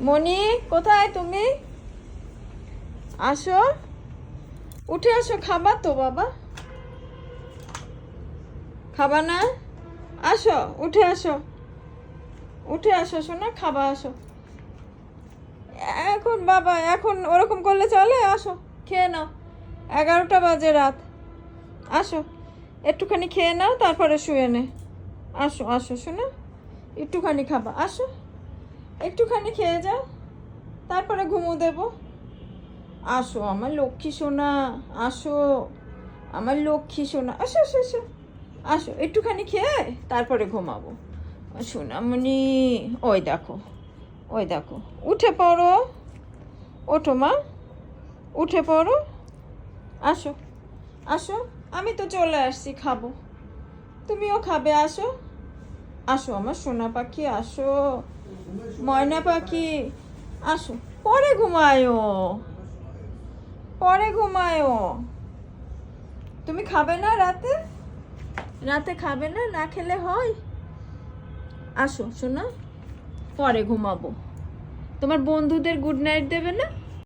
মনি, কোথায় তুমি? আসো, উঠে আসো। খাবা তো বাবা? খাবা না? আসো, উঠে আসো, উঠে আসো শোনা, খাবা আসো। এখন বাবা, এখন ওরকম করলে চলে? আসো, খেয়ে নাও। 11টা বাজে রাত। আসো, একটুখানি খেয়ে নাও, তারপরে শুয়ে নে। আসো আসো শোনা, একটুখানি খাবা, আসো। একটুখানি খেয়ে যাও, তারপরে ঘুমো দেবো। আসো আমার লক্ষ্মী সোনা, আসো আমার লক্ষ্মী সোনা, আসো আসো আসো। আসো, একটুখানি খেয়ে তারপরে ঘুমাবো। সোনামণি, ওই দেখো, ওই দেখো, উঠে পড়ো। ওঠো মা, উঠে পড়ো। আসো আসো, আমি তো চলে আসছি, খাবো। তুমিও খাবে, আসো। আসো আমার সোনা পাখি, আসো। ময়না পাখি, আসো। পরে ঘুমায়ো, পরে ঘুমায়ো। তুমি খাবে না রাতে? রাতে খাবে না? না খেলে হয়? আসো সোনা, পরে ঘুমাবো। তোমার বন্ধুদের গুড নাইট দেবে না?